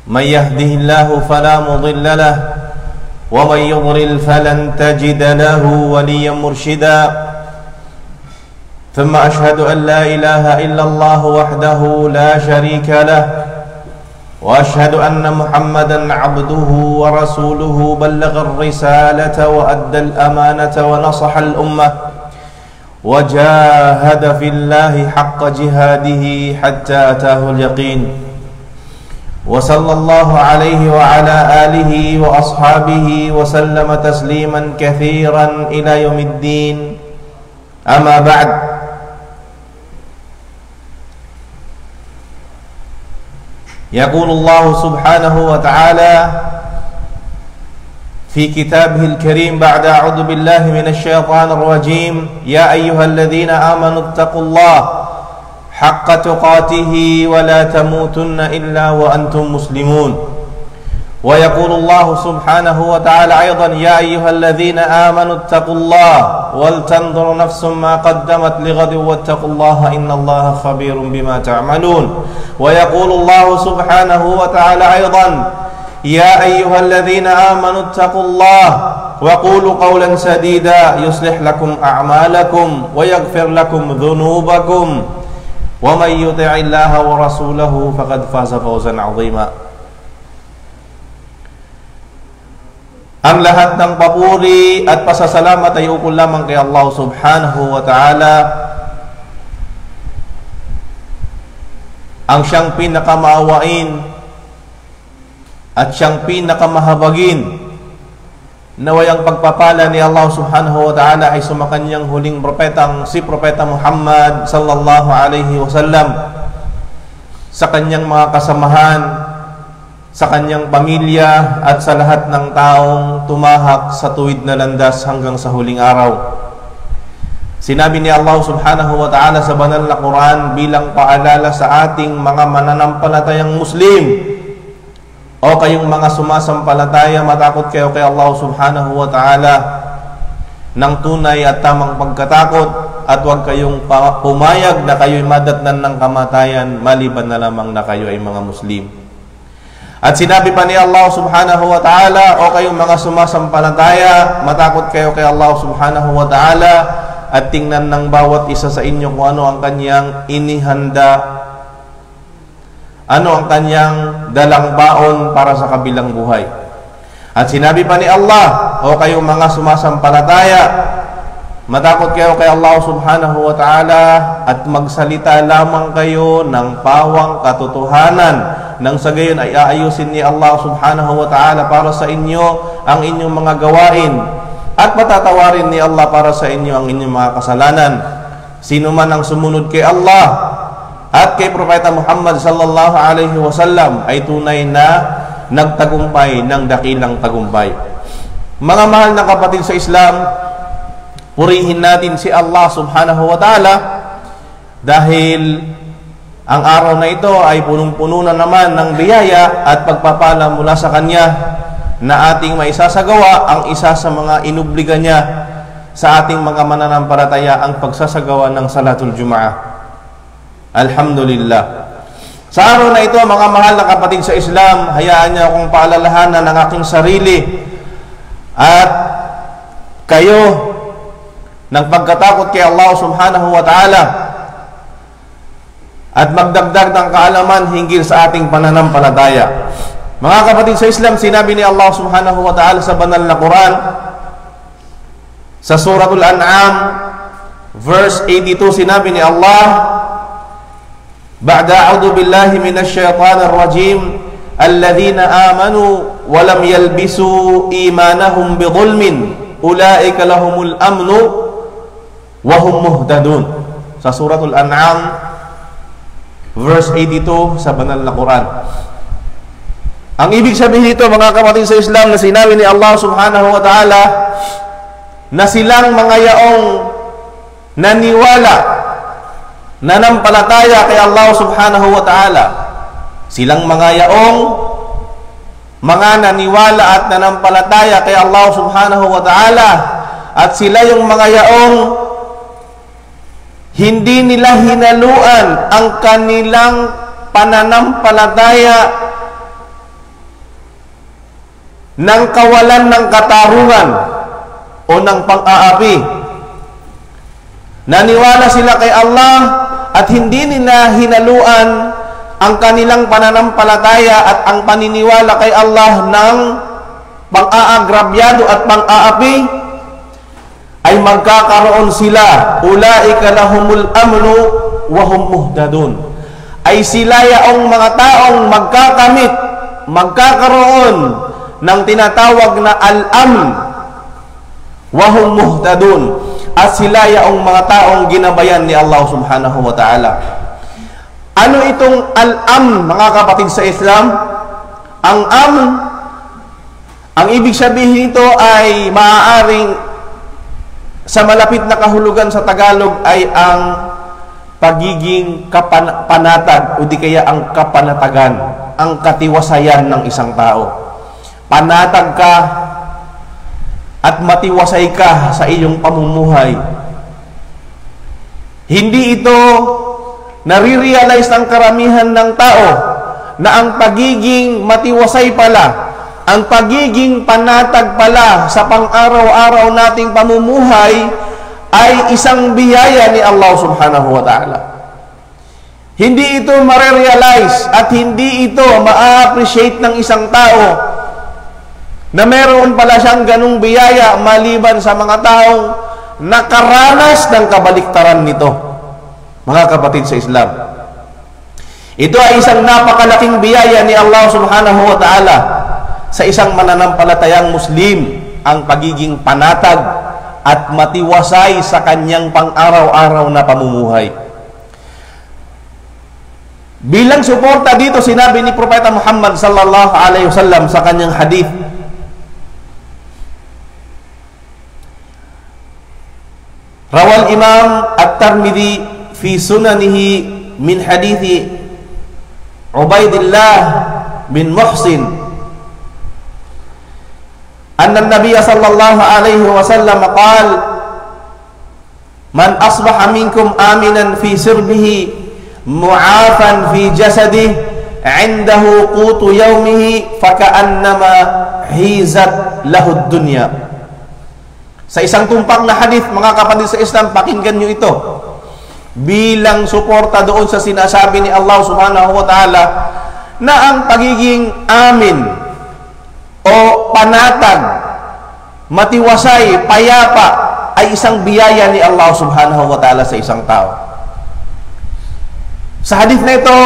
من يهده الله فلا مضل له ومن يضلل فلن تجد له وليا مرشدا ثم أشهد أن لا إله إلا الله وحده لا شريك له وأشهد أن محمدا عبده ورسوله بلغ الرسالة وأدى الأمانة ونصح الأمة وجاهد في الله حق جهاده حتى أتاه اليقين وصلى الله عليه وعلى آله وأصحابه وسلم تسليما كثيرا إلى يوم الدين أما بعد يقول الله سبحانه وتعالى في كتابه الكريم بعد أعوذ بالله من الشيطان الرجيم يا أيها الذين آمنوا اتقوا الله حق تقاته ولا تموتن إلا وأنتم مسلمون ويقول الله سبحانه وتعالى أيضا يا أيها الذين آمنوا اتقوا الله ولتنظر نفس ما قدمت لغد واتقوا الله إن الله خبير بما تعملون ويقول الله سبحانه وتعالى أيضا يا أيها الذين آمنوا اتقوا الله وقولوا قولا سديدا يصلح لكم أعمالكم ويغفر لكم ذنوبكم ومن يطع الله ورسوله فقد فاز فوزا عظيما. Ang lahat ng papuri at pasasalamat ay ukol lamang kay Allah subhanahu wa ta'ala, ang siyang pinakamaawain at siyang pinakamahabagin. Naway ang pagpapala ni Allah subhanahu wa ta'ala ay sumakanyang huling propetang si Propeta Muhammad sallallahu alaihi wasallam, sa kanyang mga kasamahan, sa kanyang pamilya at sa lahat ng taong tumahak sa tuwid na landas hanggang sa huling araw. Sinabi ni Allah subhanahu wa ta'ala sa banal na Quran bilang paalala sa ating mga mananampalatayang Muslim, o kayong mga sumasampalataya, matakot kayo kay Allah subhanahu wa ta'ala ng tunay at tamang pagkatakot, at huwag kayong pumayag na kayo'y madatnan ng kamatayan maliban na lamang na kayo ay mga Muslim. At sinabi pa ni Allah subhanahu wa ta'ala, o kayong mga sumasampalataya, matakot kayo kay Allah subhanahu wa ta'ala at tingnan ng bawat isa sa inyo kung ano ang kanyang inihanda, ano ang kanyang dalang baon para sa kabilang buhay. At sinabi pa ni Allah, o kayong mga sumasampalataya, matakot kayo kay Allah subhanahu wa ta'ala at magsalita lamang kayo ng pawang katotohanan, nang sa gayon ay aayusin ni Allah subhanahu wa ta'ala para sa inyo ang inyong mga gawain, at patatawarin ni Allah para sa inyo ang inyong mga kasalanan. Sino man ang sumunod kay Allah at kay Propeta Muhammad sallallahu alaihi wasallam ay tunay na nagtagumpay ng dakilang tagumpay. Mga mahal na kapatid sa Islam, purihin natin si Allah subhanahu wa ta'ala dahil ang araw na ito ay punong-puno na naman ng biyaya at pagpapala mula sa Kanya, na ating maisasagawa ang isa sa mga inubliga niya sa ating mga mananampalataya, ang pagsasagawa ng Salatul Jumu'ah. Alhamdulillah. Sa araw na ito, mga mahal na kapatid sa Islam, hayaan niyo akong paalalahanan ng aking sarili at kayo ng pagkatakot kay Allah subhanahu wa ta'ala, at magdagdag ng kaalaman hinggil sa ating pananampalataya. Mga kapatid sa Islam, sinabi ni Allah subhanahu wa ta'ala sa banal na Quran sa Suratul An'am verse 82, sinabi ni Allah, ba'da a'udhu billahi minash shaitanir rajim, alladhina amanu wa lam yalbisu imanahum bidhulmin ulaika lahumul amnu wa hum muhtadun. Sa Suratul An'am verse 82 sa banal na Quran. Ang ibig sabihin nito, mga kapatid sa Islam, na sinabi ni Allah subhanahu wa ta'ala na silang mga yaong naniwala, nanampalataya kay Allah subhanahu wa ta'ala, silang mga yaong mga naniwala at nanampalataya kay Allah subhanahu wa ta'ala, at sila yung mga yaong hindi nila hinaluan ang kanilang pananampalataya ng kawalan ng katarungan o ng pang-aapi. Naniwala sila kay Allah at hindi nila hinaluan ang kanilang pananampalataya at ang paniniwala kay Allah ng pang-aagrabyado at pang-aapi, ay magkakaroon sila, ulaika lahumul amnu wa hum muhtadun, ay sila yaong mga taong magkakamit, magkakaroon ng tinatawag na al-amn wa hum muhtadun, at sila yaong mga taong ginabayan ni Allah subhanahu wa ta'ala. Ano itong al-amn, mga kapatid sa Islam? Ang amn, ang ibig sabihin nito ay maaaring sa malapit na kahulugan sa Tagalog ay ang pagiging panatag o di kaya ang kapanatagan, ang katiwasayan ng isang tao. Panatag ka at matiwasay ka sa iyong pamumuhay. Hindi ito nare-realize ng karamihan ng tao na ang pagiging matiwasay pala, ang pagiging panatag pala sa pang-araw-araw nating pamumuhay ay isang biyaya ni Allah subhanahu wa ta'ala. Hindi ito mare-realize at hindi ito ma-appreciate ng isang tao na meron pala siyang ganung biyaya maliban sa mga taong nakaranas ng kabaliktaran nito, mga kapatid sa Islam. Ito ay isang napakalaking biyaya ni Allah subhanahu wa ta'ala sa isang mananampalatayang Muslim, ang pagiging panatag at matiwasay sa kanyang pang-araw-araw na pamumuhay. Bilang suporta dito, sinabi ni Propeta Muhammad sallallahu alaihi wasallam sa kanyang hadith, rawal Imam At-Tirmidhi fi sunanihi min hadithi Ubaidillah bin Muhsin أن النبي صلى الله عليه وسلم قال من أصبح منكم آمنا في سربه معافا في جسده عنده قوت يومه فكأنما حيزت له الدنيا. Sa isang tumpak na hadith, mga kapatid sa Islam, pakinggan nyo ito bilang suporta doon sa sinasabi ni Allah subhanahu wa ta'ala na ang pagiging amin o panatag, matiwasay, payapa ay isang biyaya ni Allah subhanahu wa ta'ala sa isang tao. Sa hadith na ito,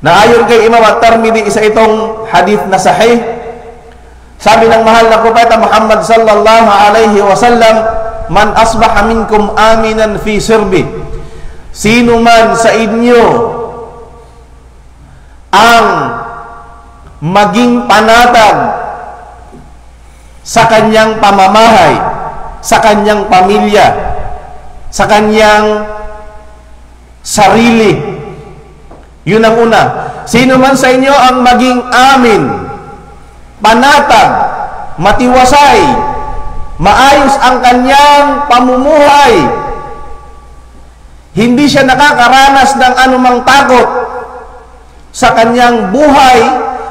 na ayon kay Imam At-Tirmidhi, isa itong hadith na sahih. Sabi ng mahal na Propeta Muhammad sallallahu alaihi wasallam, man asbaha minkum aminan fi sirbi, sino man sa inyo ang maging panatag sa kanyang pamamahay, sa kanyang pamilya, sa kanyang sarili. Yun ang una. Sino man sa inyo ang maging amin, panatag, matiwasay, maayos ang kanyang pamumuhay, hindi siya nakakaranas ng anumang takot sa kanyang buhay,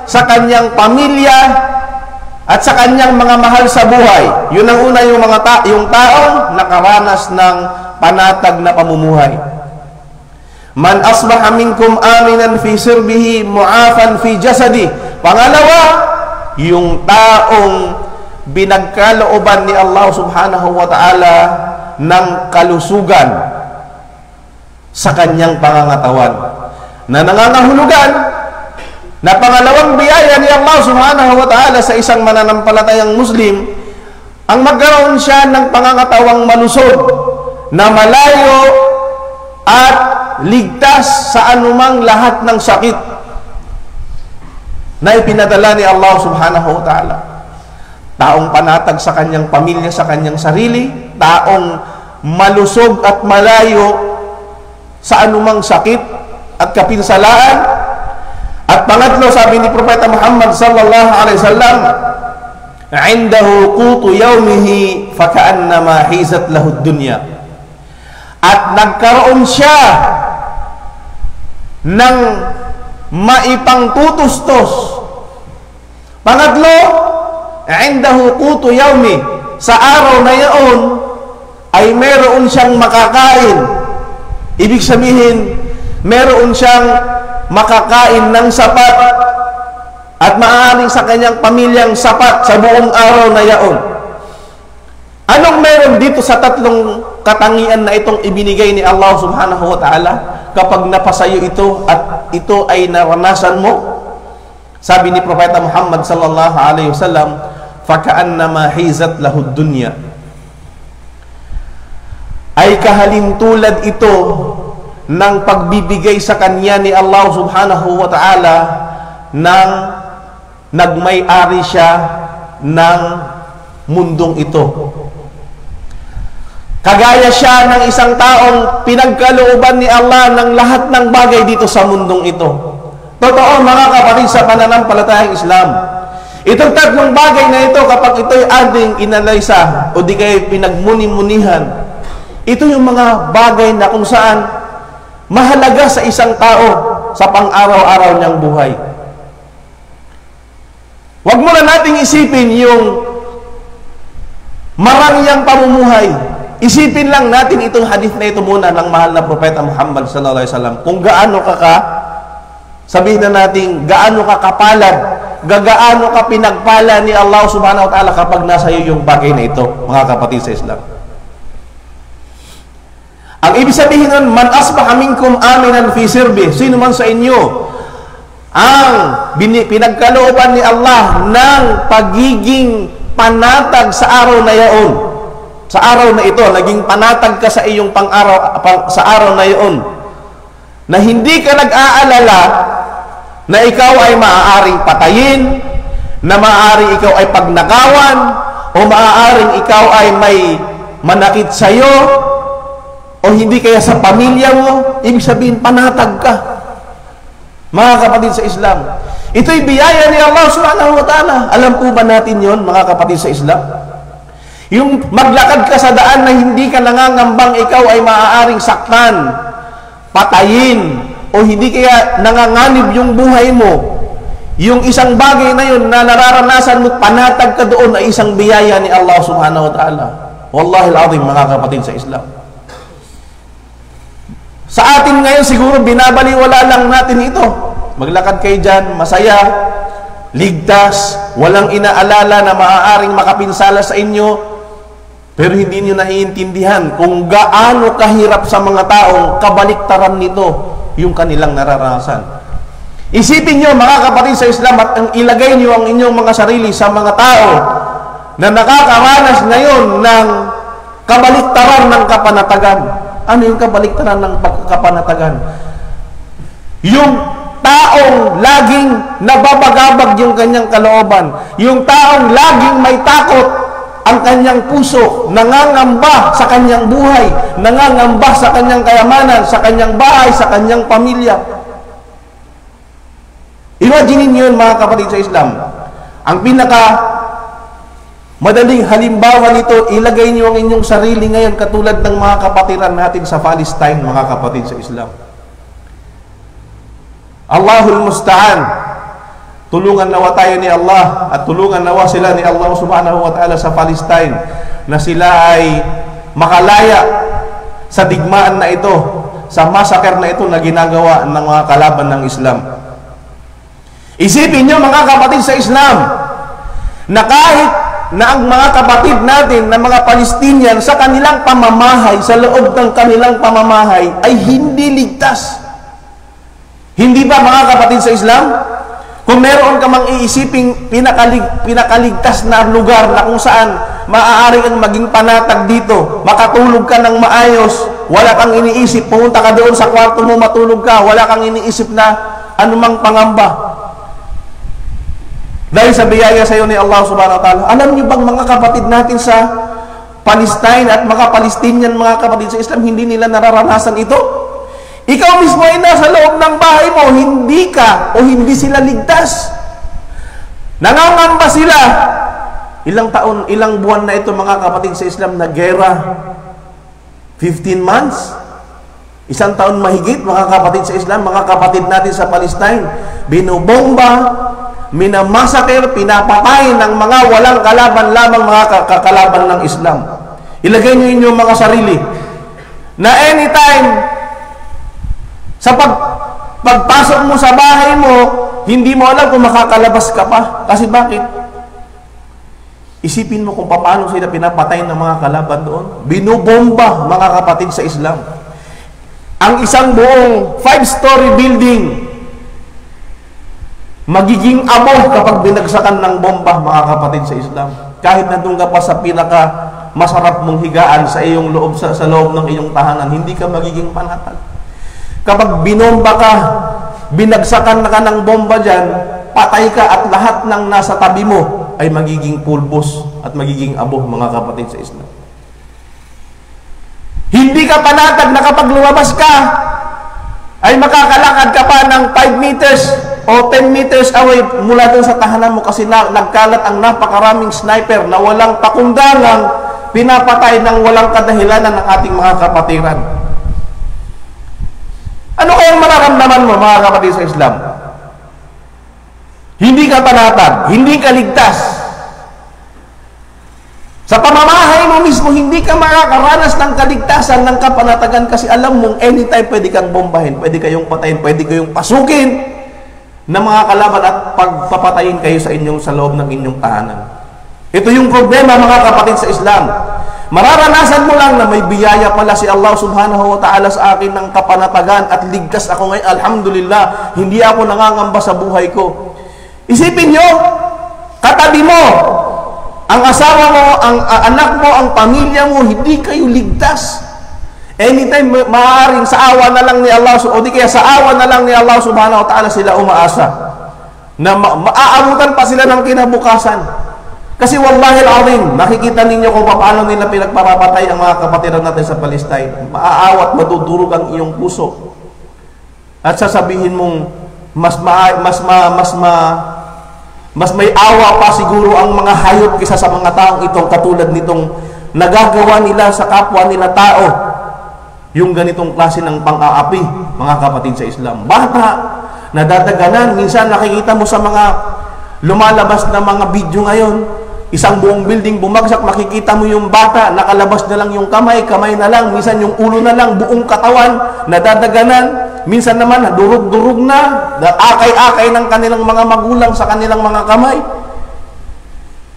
sa kanyang pamilya, at sa kanyang mga mahal sa buhay. Yun ang una, yung taong nakaranas ng panatag na pamumuhay. Man asbaha minkum aminan fi sirbihi mu'afan fi jasadi. Pangalawa, yung taong binagkalooban ni Allah subhanahu wa ta'ala ng kalusugan sa kanyang pangangatawan, na nangangahulugan na pangalawang biyaya ni Allah subhanahu wa ta'ala sa isang mananampalatayang Muslim, ang magkaroon siya ng pangangatawang malusog na malayo at ligtas sa anumang lahat ng sakit na ipinadala ni Allah subhanahu wa ta'ala. Taong panatag sa kanyang pamilya, sa kanyang sarili, taong malusog at malayo sa anumang sakit at kapinsalaan. At pangatlo, sabi ni Propeta Muhammad sallallahu alaihi wasallam, "Indahu qutu yawmihi faka'annama hizat lahu ad-dunya." At nagkaroon siya ng maipangtutustos Pangatlo, indahu qutu yawmi, sa araw na yaon ay meron siyang makakain. Ibig sabihin, meron siyang makakain ng sapat at maaaring sa kanyang pamilyang sapat sa buong araw na yaon. Anong meron dito sa tatlong katangian na itong ibinigay ni Allah subhanahu wa ta'ala kapag napasayo ito at ito ay naranasan mo? Sabi ni Propeta Muhammad sallallahu alaihi wasallam, "Faka'annama hizat lahud dunya." Ay kahalintulad ito ng pagbibigay sa kanya ni Allah subhanahu wa ta'ala ng nagmay-ari siya ng mundong ito. Kagaya siya ng isang taong pinagkalooban ni Allah ng lahat ng bagay dito sa mundong ito. Totoo mga kapatid sa pananampalatayang Islam, itong tatlong bagay na ito kapag ito'y ating inalisa o di kayo pinagmuni-munihan, ito yung mga bagay na kung saan mahalaga sa isang tao sa pang-araw-araw niyang buhay. Huwag mo na nating isipin yung marangyang pamumuhay. Isipin lang natin itong hadith na ito muna ng mahal na Propeta Muhammad sallallahu alaihi wasallam. Kung gaano sabihin na natin, gaano ka kapalad, gaano ka pinagpala ni Allah subhanahu wa ta'ala kapag nasa iyo yung bagay na ito, mga kapatid sa Islam. Ang ibig sabihin nun, man asbaha minkum aminan fi sirbi, sino man sa inyo ang pinagkalooban ni Allah ng pagiging panatag sa araw na yaon. Sa araw na ito, naging panatag ka sa iyong sa araw na iyon, na hindi ka nag-aalala na ikaw ay maaaring patayin, na maaaring ikaw ay pagnakawan, o maaaring ikaw ay may manakit sa iyo, o hindi kaya sa pamilya mo. Ibig sabihin, panatag ka. Mga kapatid sa Islam, ito'y biyaya ni Allah subhanahu wa ta'ala. Alam po ba natin yon, mga kapatid sa Islam? Yung maglakad ka sa daan na hindi ka nangangambang ikaw ay maaaring saktan, patayin, o hindi kaya nanganganib yung buhay mo, yung isang bagay na yun na nararanasan mo, panatag ka doon, ay isang biyaya ni Allah subhanahu wa ta'ala. Wallahi al-azim, mga kapatid sa Islam. Sa atin ngayon siguro binabaliwala lang natin ito. Maglakad kayo dyan, masaya, ligtas, walang inaalala na maaaring makapinsala sa inyo, pero hindi niyo naiintindihan kung gaano kahirap sa mga taong kabaliktaran nito yung kanilang nararanasan. Isipin niyo, mga kapatid sa Islam, at ilagay niyo ang inyong mga sarili sa mga tao na nakakaranas ngayon ng kabaliktaran ng kapanatagan. Ano yung kabaliktaran ng kapanatagan? Yung taong laging nababagabag yung kanyang kalooban, yung taong laging may takot ang kanyang puso, nangangamba sa kanyang buhay, nangangamba sa kanyang kayamanan, sa kanyang bahay, sa kanyang pamilya. Imagine niyo yun, mga kapatid sa Islam. Ang pinaka madaling halimbawa nito, ilagay niyo ang inyong sarili ngayon katulad ng mga kapatiran natin sa Palestine, mga kapatid sa Islam. Allahul Musta'an. Tulungan nawa tayo ni Allah at tulungan nawa sila ni Allah subhanahu wa ta'ala sa Palestine na sila ay makalaya sa digmaan na ito, sa massacre na ito na ginagawa ng mga kalaban ng Islam. Isipin niyo, mga kapatid sa Islam, na kahit na ang mga kapatid natin na mga Palestinian sa kanilang pamamahay, sa loob ng kanilang pamamahay ay hindi ligtas. Hindi ba, mga kapatid sa Islam? Kung meron ka mang iisiping pinakaligtas na lugar na kung saan maaari kang maging panatag dito, makatulog ka ng maayos, wala kang iniisip, pumunta ka doon sa kwarto mo, matulog ka, wala kang iniisip na anumang pangamba. Dahil sa biyaya sa iyo ni Allah subhanahu wa ta'ala. Alam niyo bang, mga kapatid natin sa Palestine at mga Palestinian, mga kapatid sa Islam, hindi nila nararanasan ito? Ikaw mismo ay nasa loob ng bahay mo, hindi ka o hindi sila ligtas. Nangangamba sila. Ilang taon, ilang buwan na ito, mga kapatid sa Islam, na gera? 15 months? Isang taon mahigit, mga kapatid sa Islam, mga kapatid natin sa Palestine, binubomba, minamassacre, pinapatay ng mga walang kalaban lamang, mga kakalaban ng Islam. Ilagay niyo inyong mga sarili na anytime sa pagpasok mo sa bahay mo, hindi mo alam kung makakalabas ka pa. Kasi bakit? Isipin mo kung paano sila pinapatay ng mga kalaban doon. Binubomba, mga kapatid sa Islam. Ang isang buong 5-story building magiging abo kapag binagsakan ng bomba, mga kapatid sa Islam. Kahit nandun ka pa sa pinaka masarap mong higaan sa iyong loob, sa loob ng iyong tahanan, hindi ka magiging panatag. Kapag binomba ka, binagsakan na ka ng bomba dyan, patay ka at lahat ng nasa tabi mo ay magiging pulbos at magiging abo, mga kapatid sa Islam. Hindi ka panatag na kapag lumabas ka, ay makakalakad ka pa ng 5 meters o 10 meters away mula dun sa tahanan mo kasi nagkalat ang napakaraming sniper na walang pakundangang pinapatay ng walang kadahilanan ng ating mga kapatiran. Ano kayang mararamdaman mo, mga kapatid sa Islam? Hindi ka panatag, hindi ka ligtas. Sa pamamahay mo mismo, hindi ka makakaranas ng kaligtasan, ng kapanatagan kasi alam mong anytime pwede kang bombahin, pwede kayong patayin, pwede kayong pasukin ng mga kalaban at pagpapatayin kayo sa loob ng inyong tahanan. Ito yung problema, mga kapatid sa Islam. Mararanasan mo lang na may biyaya pala si Allah subhanahu wa ta'ala sa akin ng kapanatagan at ligtas ako ngayon. Alhamdulillah, hindi ako nangangamba sa buhay ko. Isipin nyo, katabi mo, ang asawa mo, ang anak mo, ang pamilya mo, hindi kayo ligtas. Anytime maaaring sa awa na lang ni Allah, o di kaya sa awa na lang ni Allah subhanahu wa ta'ala sila umaasa na maaabutan pa sila ng kinabukasan. Kasi wallahi al-azim, nakikita ninyo kung paano nila pinagpapatay ang mga kapatiran natin sa Palestine. Maaawat, madudurog ang iyong puso. At sasabihin mong mas may awa pa siguro ang mga hayop kaysa sa mga taong itong katulad nitong nagagawa nila sa kapwa nila tao. Yung ganitong klase ng pang-aapi, mga kapatid sa Islam. Bata, nadadaganan. Minsan nakikita mo sa mga lumalabas na mga video ngayon, isang buong building bumagsak, makikita mo yung bata, nakalabas na lang yung kamay na lang, minsan yung ulo na lang, buong katawan, nadadaganan. Minsan naman, durug-durug na, akay-akay ng kanilang mga magulang sa kanilang mga kamay.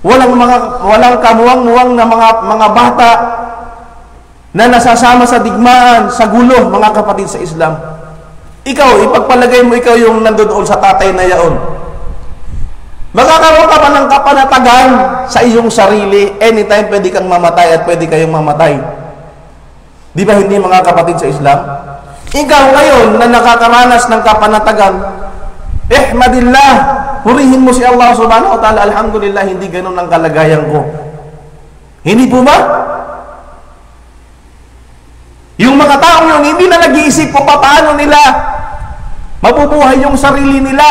Walang kamuwang-muwang na mga bata na nasasama sa digmaan, sa gulo, mga kapatid sa Islam. Ikaw, ipagpalagay mo ikaw yung nandoon sa tatay na yaon. Magkakaroon ka pa ng kapanatagan sa iyong sarili, anytime pwede kang mamatay at pwede kayong mamatay. Di ba hindi, mga kapatid sa Islam? Ikaw ngayon na nakakaranas ng kapanatagan, ihmadillah, purihin mo si Allah subhanahu wa ta'ala, alhamdulillah, hindi ganun ang kalagayan ko. Hindi po ba? Yung mga taong yun, hindi na nag-iisip kung paano nila mabubuhay yung sarili nila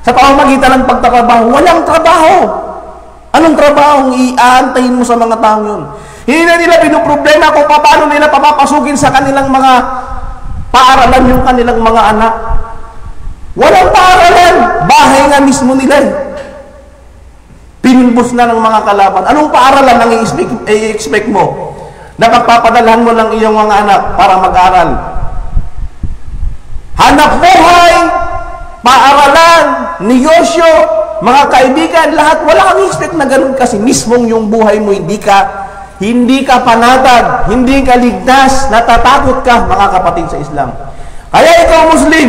sa pamamagitan ng pagtatrabaho. Walang trabaho. Anong trabaho ang iaantayin mo sa mga taong yun? Hindi na nila pinuproblema kung paano nila papapasukin sa kanilang mga paaralan yung kanilang mga anak. Walang paaralan. Bahay nga mismo nila. Pinulbos na ng mga kalaban. Anong paaralan ang i-expect mo? Na pagpapadalhan mo ng iyong mga anak para mag-aral. Hanap buhay, paaralan, negosyo, mga kaibigan, lahat. Wala kang expect na ganun kasi mismong yung buhay mo, hindi ka panatag, hindi ka ligtas, natatakot ka, mga kapatid sa Islam. Kaya ikaw Muslim,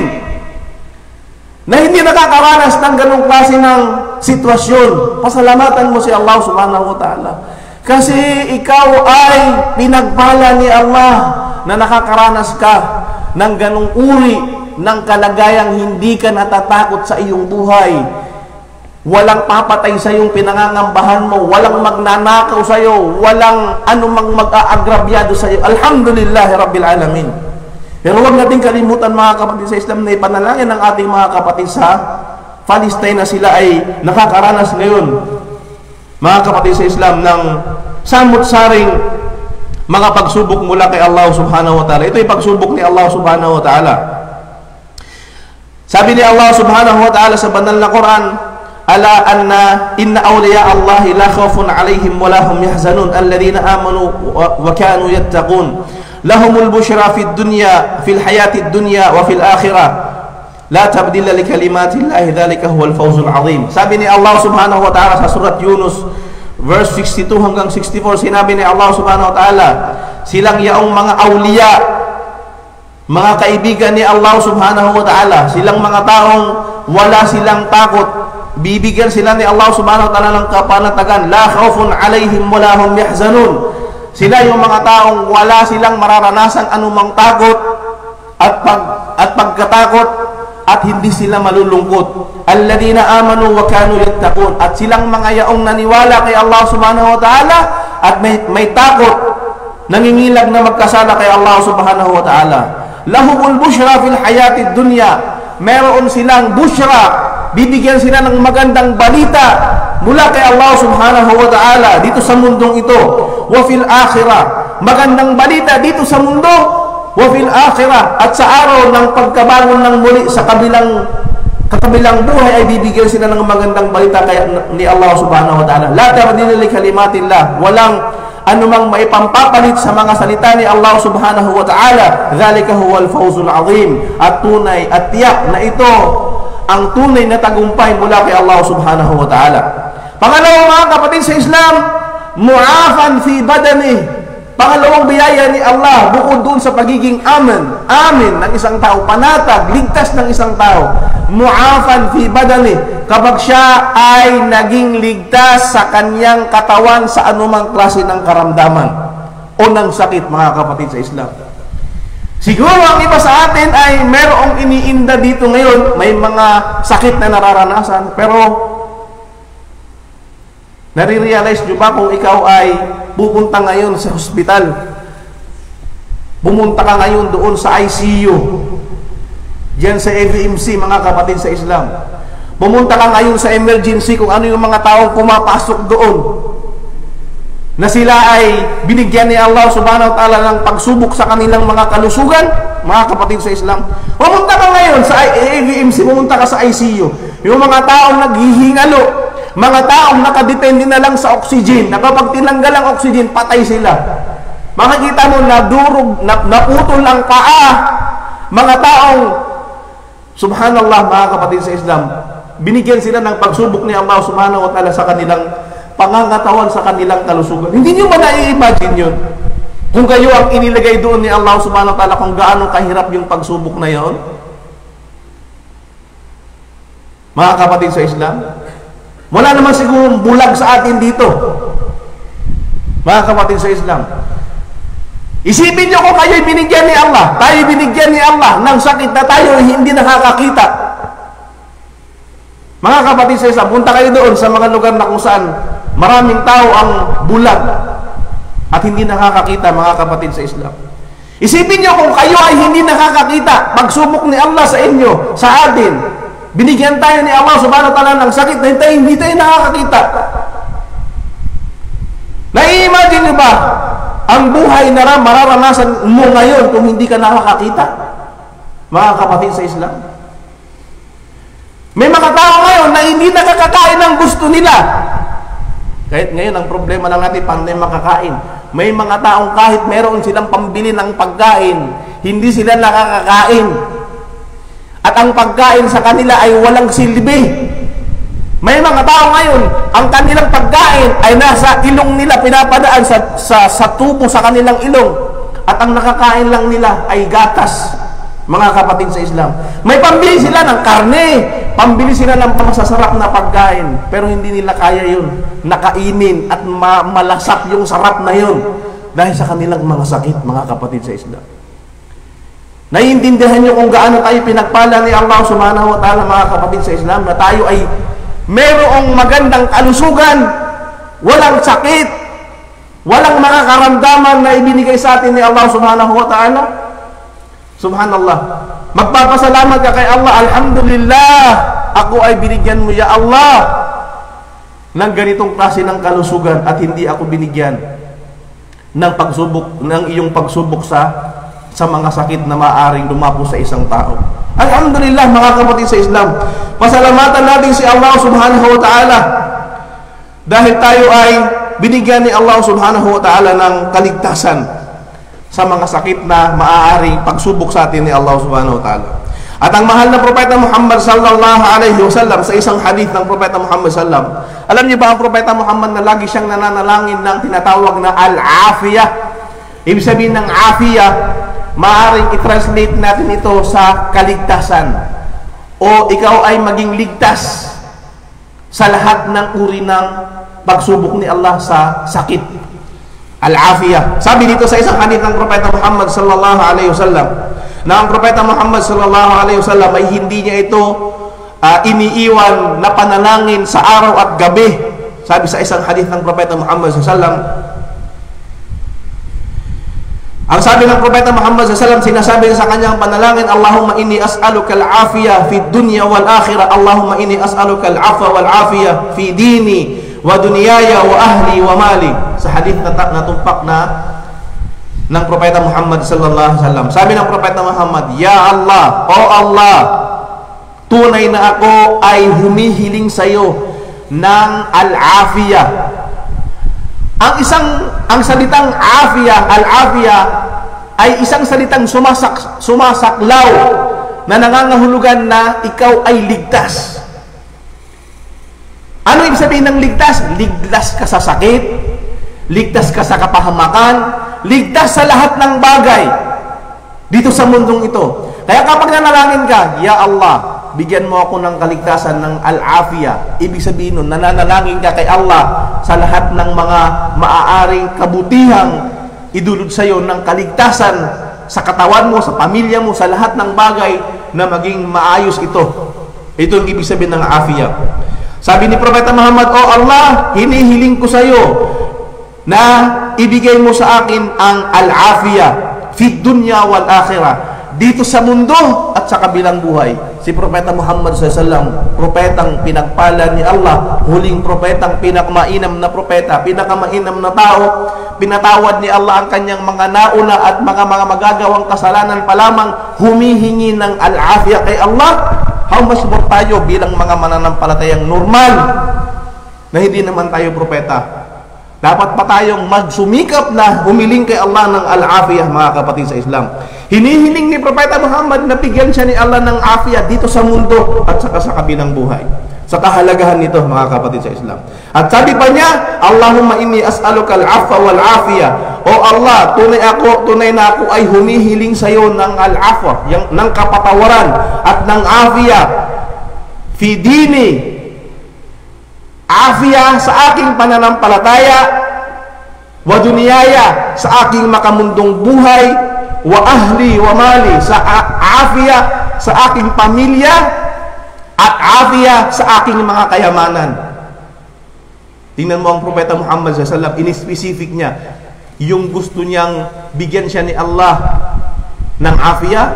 na hindi nakakaranas ng ganung klase ng sitwasyon, pasalamatan mo si Allah subhanahu wa ta'ala. Kasi ikaw ay pinagpala ni Allah na nakakaranas ka ng ganung uri ng kalagayang hindi ka natatakot sa iyong buhay. Walang papatay sa iyong pinangangambahan mo, walang magnanakaw sa iyo, walang anumang mag-aagrabyado sa iyo. Alhamdulillah Rabbil Alamin. Pero huwag natin kalimutan, mga kapatid sa Islam, na ipanalangin ng ating mga kapatid sa Palestine na sila ay nakakaranas ngayon, mga kapatid sa Islam, ng samut-saring mga pagsubok mula kay Allah subhanahu wa ta'ala. Ito ay pagsubok ni Allah subhanahu wa ta'ala. Sabi ni Allah subhanahu wa ta'ala sa banal na Quran, ala anna inna awliya Allah la khawfun alaihim wa lahum yahzanun alladhina amanu wa kanu yattaqun lahumul bushra fid dunya fil hayatid dunya wa fil akhirah la tabdila li kalimatillahi dhalika huwal fawzul azim. Sabi ni Allah subhanahu wa ta'ala sa surat Yunus verse 62 hanggang 64, sinabi ni Allah subhanahu wa ta'ala, silang yaong mga awliya, mga kaibigan ni Allah subhanahu wa ta'ala, silang mga taong wala silang takot, bibigyan sila ni Allah subhanahu wa ta'ala ng kapanatagan, la khawfun alaihim wa lahum yahzanun. Sila yung mga taong wala silang mararanasan anumang takot at pagkatakot, at hindi sila malulungkot. Alladhina amanu wa kanu yattaqun. At silang mga yaong naniwala kay Allah subhanahu wa ta'ala at may takot, nangingilag na magkasala kay Allah subhanahu wa ta'ala. Lahumul bushra fil hayatid dunya. Meron silang bushra, bibigyan sila ng magandang balita mula kay Allah subhanahu wa ta'ala dito sa mundong ito. Wa fil akhirah, magandang balita dito sa mundo, wa fil akhirah, at sa araw ng pagkabangon ng muli sa kabilang buhay ay bibigyan sila ng magandang balita kay ni Allah subhanahu wa ta'ala. La tabdila li kalimatillah, walang anumang maipampapalit sa mga salita ni Allah subhanahu wa ta'ala. Dhalika huwal fawzul azim. At tunay at tiyak na ito ang tunay na tagumpay mula kay Allah subhanahu wa ta'ala. Pangalawa, mga kapatid sa Islam, mu'afan fi badani. Pangalawang biyaya ni Allah, bukod doon sa pagiging amin ng isang tao, panatag, ligtas ng isang tao, mu'afan fi badani, kapag siya ay naging ligtas sa kanyang katawan sa anumang klase ng karamdaman o ng sakit, mga kapatid sa Islam. Siguro ang iba sa atin ay merong iniinda dito ngayon, may mga sakit na nararanasan, pero nare-realize nyo ba kung ikaw ay pupunta ngayon sa hospital, pumunta ka ngayon doon sa ICU, diyan sa AVMC, mga kapatid sa Islam, pumunta ka ngayon sa emergency, kung ano yung mga taong pumapasok doon, na sila ay binigyan ni Allah subhanahu wa ta'ala ng pagsubok sa kanilang mga kalusugan, mga kapatid sa Islam. Pumunta ka ngayon sa AVMC, pumunta ka sa ICU, yung mga taong naghihingalo, mga taong nakadepende na lang sa oxygen, na kapag tinanggal ang oxygen, patay sila. Makikita mo na durog, naputol ang paa. Mga taong, subhanallah, mga kapatid sa Islam, binigyan sila ng pagsubok ni Allah subhanahu wa ta'ala sa kanilang pangangatawan, sa kanilang kalusugan. Hindi nyo ba na-imagine yun? Kung kayo ang inilagay doon ni Allah subhanahu wa ta'ala, kung gaano kahirap yung pagsubok na yon? Mga kapatid sa Islam, wala naman siguro bulag sa atin dito, mga kapatid sa Islam. Isipin nyo kung kayo'y binigyan ni Allah, tayo binigyan ni Allah ng sakit na tayo hindi nakakakita. Mga kapatid sa Islam, punta kayo doon sa mga lugar na kung saan maraming tao ang bulag at hindi nakakakita, mga kapatid sa Islam. Isipin nyo kung kayo ay hindi nakakakita, pagsubok ni Allah sa inyo, sa atin, binigyan tayo ni Allah subhanahu wa ta'ala ng sakit na hindi tayo nakakakita. Nai-imagine nyo ba ang buhay na mararanasan mo ngayon kung hindi ka nakakakita, mga kapatid sa Islam? May mga tao ngayon na hindi nakakakain ng gusto nila. Kahit ngayon ang problema lang natin, paano yung makakain? May mga taong kahit meron silang pambili ng pagkain, hindi sila nakakakain. At ang pagkain sa kanila ay walang silbi. May mga tao ngayon, ang kanilang pagkain ay nasa ilong nila, pinapadaan sa tubo sa kanilang ilong. At ang nakakain lang nila ay gatas, mga kapatid sa Islam. May pambili sila ng karne, pambili sila ng masasarap na pagkain, pero hindi nila kaya yun, nakainin at malasap yung sarap na yun dahil sa kanilang mga sakit, mga kapatid sa Islam. Naiintindihan nyo kung gaano tayo pinagpala ni Allah subhanahu wa ta'ala, mga kapatid sa Islam, na tayo ay mayroong magandang kalusugan, walang sakit, walang mga karamdaman na ibinigay sa atin ni Allah subhanahu wa ta'ala. Subhanallah, magpapasalamat ka kay Allah, alhamdulillah, ako ay binigyan mo ya Allah ng ganitong klase ng kalusugan at hindi ako binigyan ng pagsubok, ng iyong pagsubok sa mga sakit na maaaring dumapo sa isang tao. Alhamdulillah, mga kapatid sa Islam, Pasalamatan natin si Allah subhanahu wa ta'ala dahil tayo ay binigyan ni Allah subhanahu wa ta'ala ng kaligtasan sa mga sakit na maaaring pagsubok sa atin ni Allah subhanahu wa ta'ala. At ang mahal na Propeta Muhammad sallallahu alaihi wasallam, sa isang hadith ng Propeta Muhammad sallam, alam niyo ba ang Propeta Muhammad na lagi siyang nananalangin ng tinatawag na al-afiyah? Ibig sabihin ng afiyah, maaaring i-translate natin ito sa kaligtasan, o ikaw ay maging ligtas sa lahat ng uri ng pagsubok ni Allah sa sakit. Al-afiyah. Sabi dito sa isang hadith ng Propeta Muhammad sallallahu alaihi wasallam na ang Propeta Muhammad sallallahu alaihi wasallam ay hindi niya ito iniiwan na panalangin sa araw at gabi. Sabi sa isang hadith ng Propeta Muhammad sallallahu alaihi wasallam, ang sabi ng Propeta Muhammad sallallahu alaihi wasallam, sinasabi sa kanyang panalangin, Allahumma inni as'aluka al-afiyah fi dunya wal akhirah, Allahumma inni as'aluka al-afwa wal afiyah fi dini wa dunyaya wa ahli wa mali. Sa hadith na tumpak na ng Propeta Muhammad sallallahu alaihi wasallam, sabi ng Propeta Muhammad, Ya Allah, O Allah, tunay na ako ay humihiling sa iyo ng al-afiyah. Ang salitang afiyah, al-afiyah, ay isang salitang sumasaklaw na nangangahulugan na ikaw ay ligtas. Ano ibig sabihin ng ligtas? Ligtas ka sa sakit, ligtas ka sa kapahamakan, ligtas sa lahat ng bagay dito sa mundong ito. Kaya kapag nanalangin ka, Ya Allah, bigyan mo ako ng kaligtasan ng al-afiyah. Ibig sabihin nun, nananalangin ka kay Allah sa lahat ng mga maaaring kabutihang idulot sa iyo ng kaligtasan sa katawan mo, sa pamilya mo, sa lahat ng bagay na maging maayos ito. Ito ang ibig sabihin ng afiyah. Sabi ni Propeta Muhammad, O Allah, hinihiling ko sa iyo na ibigay mo sa akin ang al-afiyah fi dunya wal akhirah, dito sa mundo at sa kabilang buhay. Si Propeta Muhammad SAW, propetang pinagpala ni Allah, huling propetang pinakamainam na propeta, pinakamainam na tao, pinatawad ni Allah ang kanyang mga nauna at mga magagawang kasalanan pa lamang, humihingi ng al-afiyah kay Allah. How much more tayo bilang mga mananampalatayang normal na hindi naman tayo propeta? Dapat pa tayong magsumikap na humiling kay Allah ng al-afiyah, mga kapatid sa Islam. Hinihiling ni Propeta Muhammad na bigyan siya ni Allah ng afiyah dito sa mundo at saka sa kabilang buhay. Sa kahalagahan nito, mga kapatid sa Islam. At sabi pa niya, Allahumma inni as'aluka al-afwa wal afiyah. O Allah, tunay na ako ay humihiling sa iyo ng al-afwa, ng kapatawaran at ng afiyah fi dini, afiyah sa aking pananampalataya, wa dunyaya sa aking makamundong buhay, wa ahli wa mali sa afiyah sa aking pamilya, at afiyah sa aking mga kayamanan. Tingnan mo ang Propeta Muhammad sallallahu alaihi wasallam, in-specific niya yung gusto niyang bigyan siya ni Allah ng afiyah,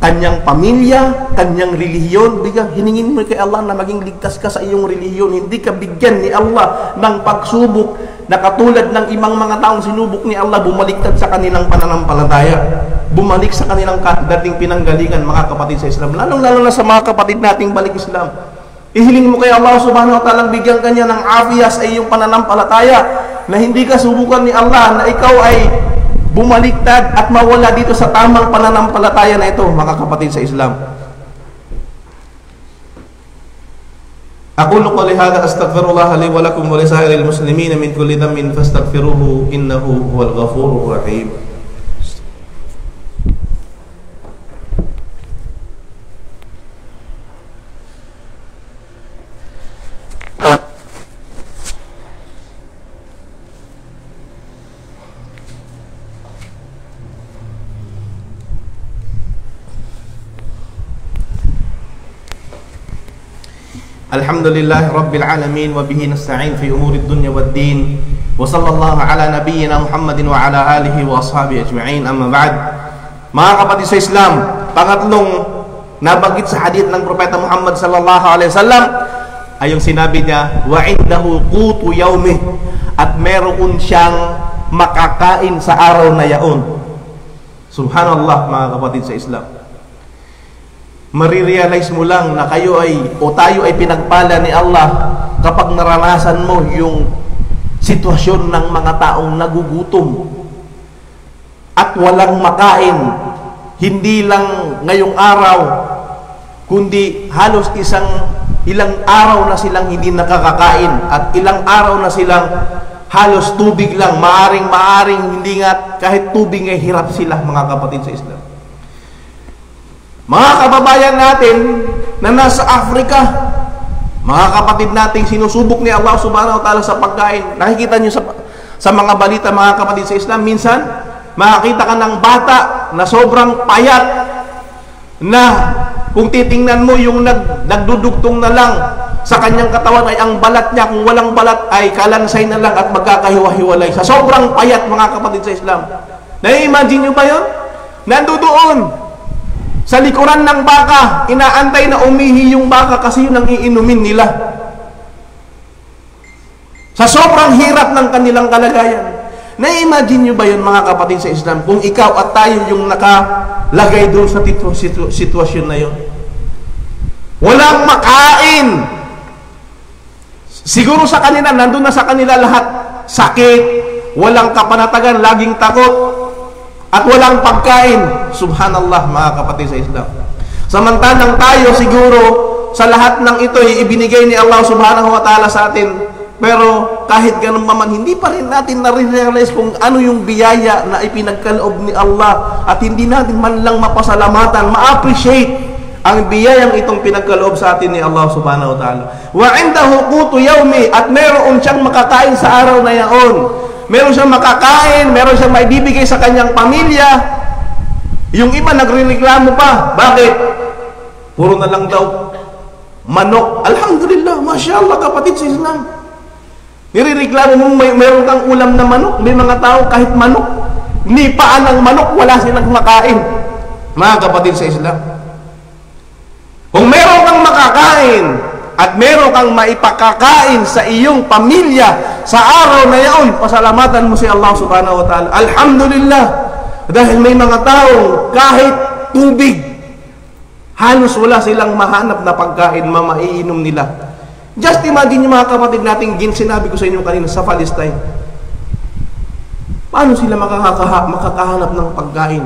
kanyang pamilya, kanyang relihiyon. Hiningin mo kay Allah na maging ligtas ka sa iyong relihiyon. Hindi ka bigyan ni Allah ng pagsubok na katulad ng ibang mga taong sinubok ni Allah, bumaliktad sa kanilang pananampalataya, bumalik sa kanilang dating pinanggalingan, mga kapatid sa Islam, lalong-lalo na sa mga kapatid nating balik Islam. Ihiling mo kay Allah subhanahu wa ta'ala, bigyan kanya ng afiyah sa iyong pananampalataya, na hindi ka subukan ni Allah, na ikaw ay bumaliktad at mawala dito sa tamang pananampalataya na ito, mga kapatid sa Islam. Aqulu qawli hadha astaghfirullah li wa lakum wa li sa'iril muslimin min kulli dhanbin fastaghfiruhu innahu huwal ghafurur rahim. Alhamdulillah Rabbil Alamin wa bihi nasta'in fi umurid dunya wad din wa sallallahu ala nabiyyina Muhammadin wa ala alihi wa ashabihi ajma'in, amma ba'd. Mga kapatid sa Islam, pangatlong nabanggit sa hadith ng Propeta Muhammad sallallahu alaihi wasallam ay yung sinabi niya, wa indahu qutu yawmih, at meron siyang makakain sa araw na yaon. Subhanallah, mga kapatid sa Islam. marirealize mo lang na kayo ay o tayo ay pinagpala ni Allah kapag naranasan mo yung sitwasyon ng mga taong nagugutom at walang makain, hindi lang ngayong araw kundi halos ilang araw na silang hindi nakakakain at ilang araw na silang halos tubig lang, maaring hindi nga kahit tubig ay hirap sila, mga kapatid sa Islam. Mga kababayan natin na nasa Africa, mga kapatid nating sinusubok ni Allah subhanahu wa ta'ala sa pagkain. Nakikita nyo sa mga balita, mga kapatid sa Islam, minsan makakita ka ng bata na sobrang payat na kung titingnan mo yung nagdudugtong na lang sa kanyang katawan ay ang balat niya, kung walang balat ay kalansay na lang at magkakahiwa-hiwalay. Sa sobrang payat, mga kapatid sa Islam. Na-imagine nyo ba yun? Nandoon sa likuran ng baka, inaantay na umihi yung baka kasi yun ang iinumin nila. Sa sobrang hirap ng kanilang kalagayan. Na-imagine nyo ba yun, mga kapatid sa Islam, kung ikaw at tayo yung nakalagay doon sa sitwasyon na yun? Walang makain. Siguro sa kanila, nandun na sa kanila lahat. Sakit, walang kapanatagan, laging takot, at walang pagkain. Subhanallah, mga kapatid sa Islam. Samantalang tayo siguro sa lahat ng ito ay ibinigay ni Allah subhanahu wa ta'ala sa atin. Pero kahit ganun pa man, hindi pa rin natin na-realize kung ano yung biyaya na ipinagkaloob ni Allah at hindi natin man lang mapasalamatan, ma-appreciate ang biyayang itong pinagkaloob sa atin ni Allah subhanahu wa ta'ala. Wa indahu qutu yawmi, at meron siyang makakain sa araw na yaon. Meron siyang makakain, meron siyang maibibigay sa kanyang pamilya. Yung iba nagrereklamo pa. Bakit? Puro na lang daw manok. Alhamdulillah, mashallah, kapatid sa Islam. Nirereklamo mo meron kang ulam na manok. May mga tao kahit manok, nipaan ng manok, wala silang makain. Mga kapatid sa Islam, kung meron kang makakain at meron kang maipakakain sa iyong pamilya sa araw na yaon, pasalamatan mo si Allah subhanahu wa ta'ala. Alhamdulillah, dahil may mga tao kahit tubig halos wala silang mahanap na pagkain, maiinom nila. Just imagine yung mga kapatid nating sinabi ko sa inyo kanina sa Palestine. Paano sila makakahanap ng pagkain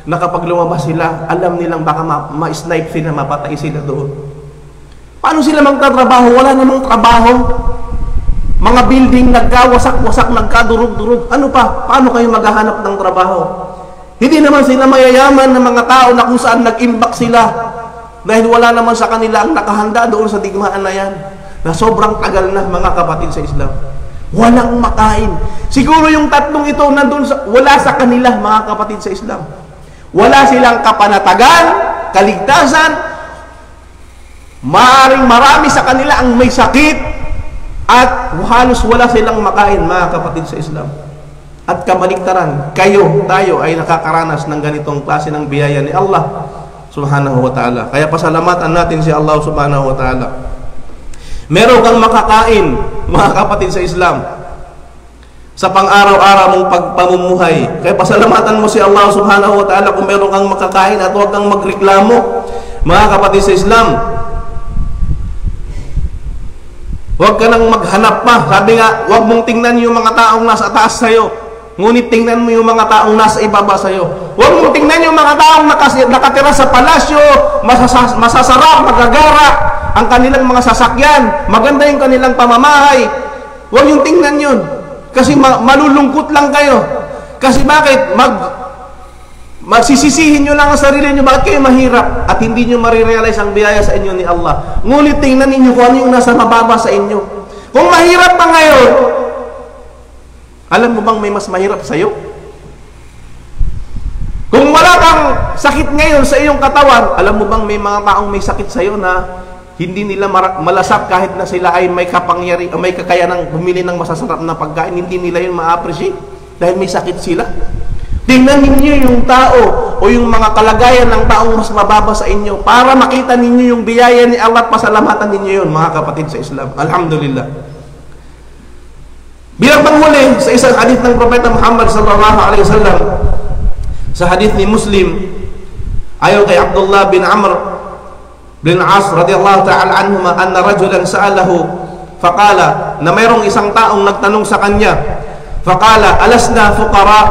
na kapag lumabas sila, alam nilang baka ma-snipe sila, mapatay sila doon? Paano sila magtatrabaho? Wala namang trabaho. Mga building nagkawasak-wasak, nagkadurog-durog. Ano pa? Paano kayo maghahanap ng trabaho? Hindi naman sila mayayaman na mga tao na kung saan nag-imbak sila dahil wala naman sa kanila ang nakahanda doon sa digmaan na yan, na sobrang tagal na, mga kapatid sa Islam. Walang makain. Siguro yung tatlong ito nandun wala sa kanila, mga kapatid sa Islam. Wala silang kapanatagan, kaligtasan. Maaring marami sa kanila ang may sakit at halos wala silang makain, mga kapatid sa Islam. At kabaliktaran, tayo ay nakakaranas ng ganitong klase ng biyaya ni Allah subhanahu wa ta'ala. Kaya pasalamatan natin si Allah subhanahu wa ta'ala. Meron kang makakain, mga kapatid sa Islam, sa pang-araw-araw mong pagpamumuhay. Kaya pasalamatan mo si Allah subhanahu wa ta'ala kung meron kang makakain at huwag kang magreklamo, mga kapatid sa Islam. Huwag ka nang maghanap pa. Sabi nga, huwag mong tingnan yung mga taong nasa taas sa'yo, ngunit tingnan mo yung mga taong nasa ibaba sa'yo. Huwag mong tingnan yung mga taong nakatira sa palasyo, masasarap, magagara ang kanilang mga sasakyan, maganda yung kanilang pamamahay. Huwag yung tingnan yun, kasi malulungkot lang kayo. Kasi bakit? Magsisisihin nyo lang ang sarili nyo, bakit kayo mahirap at hindi nyo marirealize ang biyaya sa inyo ni Allah. Ngunit tingnan ninyo kung ano yung nasa mababa sa inyo. Kung mahirap pa ngayon, alam mo bang may mas mahirap sa iyo? Kung wala kang sakit ngayon sa iyong katawan, alam mo bang may mga taong may sakit sa iyo na hindi nila malasap kahit na sila ay may kapangyari o may kakayanang bumili ng masasarap na pagkain, hindi nila yun ma-appreciate dahil may sakit sila. Tingnan ninyo yung tao o yung mga kalagayan ng taong mas mababa sa inyo para makita ninyo yung biyaya ni Allah at pasalamatan ninyo yun, mga kapatid sa Islam. Alhamdulillah. Bilang panghuli sa isang hadith ng Propeta Muhammad sallallahu alaihi wasallam, sa hadith ni Muslim, ayon kay Abdullah bin Amr bin As radiyallahu ta'ala anhuma anna rajulan sa'alahu faqala, na mayroong isang taong nagtanong sa kanya, faqala alasna fuqara,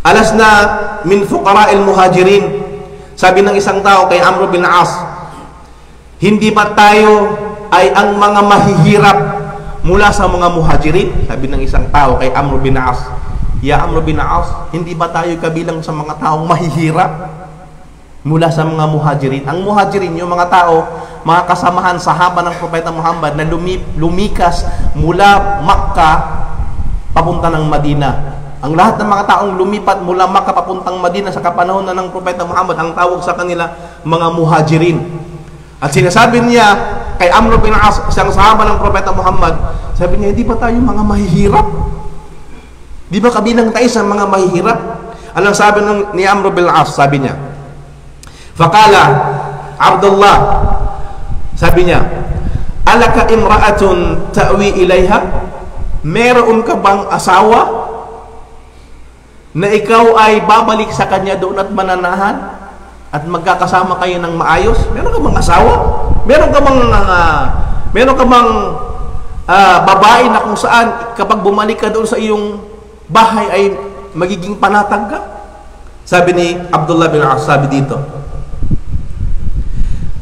alasna min fuqara al-muhajirin. Sabi ng isang tao kay Amr bin As, hindi ba tayo ay ang mga mahihirap mula sa mga muhajirin? Sabi ng isang tao kay Amr bin As, ya Amr bin As, hindi ba tayo kabilang sa mga taong mahihirap mula sa mga muhajirin? Ang muhajirin, yung mga tao, mga kasamahan, sahaba ng Propeta Muhammad na lumikas mula Makkah papunta ng Madina. Ang lahat ng mga taong lumipat mula Makkah papuntang Madina sa kapanahon na ng Propeta Muhammad, ang tawag sa kanila mga muhajirin. At sinasabi niya kay Amr bin As, isang sahaba ng Propeta Muhammad, sabi niya, di ba tayo mga mahihirap? Di ba kabilang tayo sa mga mahihirap? Anong sabi ni Amr bin As? Sabi niya, faqala Abdullah, sabi niya, alaka imra'atun ta'wi ilayha? Meron ka bang asawa na ikaw ay babalik sa kanya doon at mananahan at magkakasama kayo ng maayos? Meron ka bang asawa? Meron ka bang babae na kung saan kapag bumalik ka doon sa iyong bahay ay magiging panatag ka? Sabi ni Abdullah bin As, sabi dito,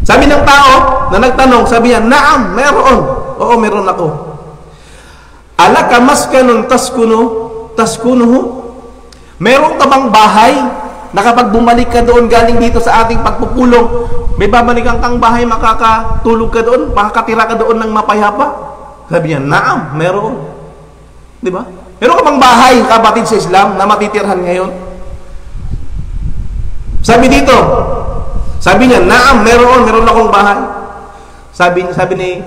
sabi ng tao na nagtanong, sabi niya, naam, meron. Oo, meron ako. Alaka maskanun taskunuhu? Meron ka bang bahay na kapag bumalik ka doon galing dito sa ating pagpupulong, may babalikan kang bahay, makakatulog ka doon, makakatira ka doon ng mapayapa? Sabi niya, naam, meron. Di ba? Meron ka bang bahay, kapatid sa Islam, na matitirhan ngayon? Sabi dito, sabi niya, naam, meron akong bahay. Sabi ni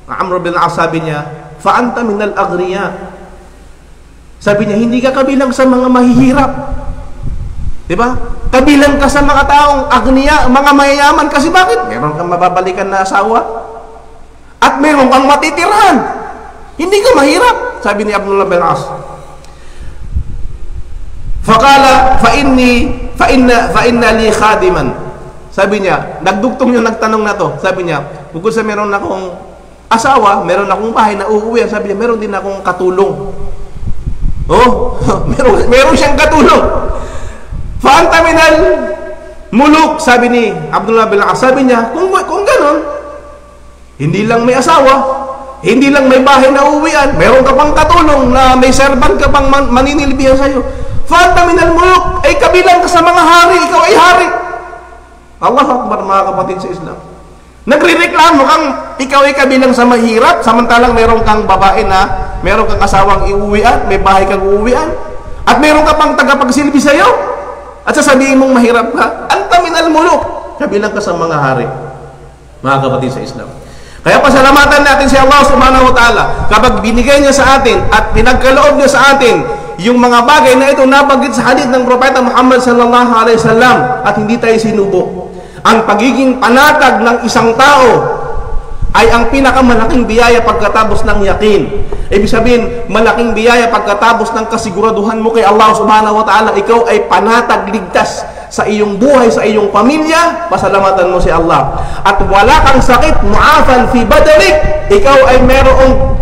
Amr bin As, sabi niya, fa anta minal aghriya. Sabi niya, hindi ka kabilang sa mga mahihirap. Diba? Kabilang ka sa mga taong agniya, mga mayayaman. Kasi bakit? Meron kang mababalikan na asawa at meron kang matitirhan. Hindi ka mahirap, sabi ni Abdullah bin As. Faqala fa inna li khadiman. Sabi niya, nagdugtong yung nagtanong na to. Sabi niya, bukod sa meron akong asawa, meron akong bahay na uuwi, sabi niya, meron din akong katulong. Oh, meron siyang katulong. Fa'anta minal muluk, sabi ni Abdullah bin As. Sabi niya, kung ganon, hindi lang may asawa, hindi lang may bahay na uuwian, meron ka pang katulong na may servant ka pang maninilbihan sa'yo. Fa'anta minal muluk, ay kabilang ka sa mga hari, ikaw ay hari. Allahu Akbar, mga kapatid sa Islam. Nagre-reklamo kang ikaw ay kabilang sa mahirap, samantalang meron kang babae na meron kang asawang iuwian, may bahay kang uuwian, at meron ka pang tagapagsilbi sa'yo, at sasabihin mong mahirap ka. Anta minal muluk, kabilang ka sa mga hari, mga kapatid sa Islam. Kaya pasalamatan natin si Allah subhanahu wa ta'ala kapag binigay niya sa atin at pinagkaloob niya sa atin yung mga bagay na ito nabanggit sa hadith ng Propeta Muhammad sallallahu alaihi wasallam, at hindi tayo sinubo. Ang pagiging panatag ng isang tao ay ang pinakamalaking biyaya pagkatapos ng yakin. Ibig sabihin, malaking biyaya pagkatapos ng kasiguraduhan mo kay Allah subhanahu wa ta'ala, ikaw ay panatag, ligtas sa iyong buhay, sa iyong pamilya, pasalamatan mo si Allah. At wala kang sakit, mu'afan fi badanik, ikaw ay merong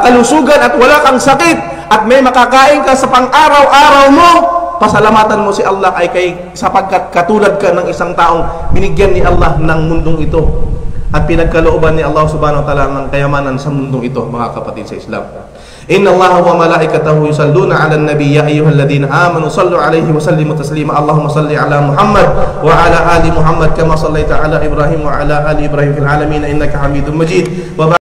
kalusugan at wala kang sakit, at may makakain ka sa pang-araw-araw mo, pasalamatan mo si Allah ay sapagkat katulad ka ng isang taong binigyan ni Allah ng mundong ito at pinagkalooban ni Allah subhanahu wa ta'ala ng kayamanan sa mundong ito, mga kapatid sa Islam. Inna Allah wa malaikatahu yusalluna 'alan nabiy, ya ayyuhalladhina amanu sallu 'alaihi wa sallimu taslima. Allahumma salli 'ala Muhammad wa 'ala ali Muhammad kama sallaita 'ala Ibrahim wa 'ala ali Ibrahim fil alamin innaka Hamidum Majid.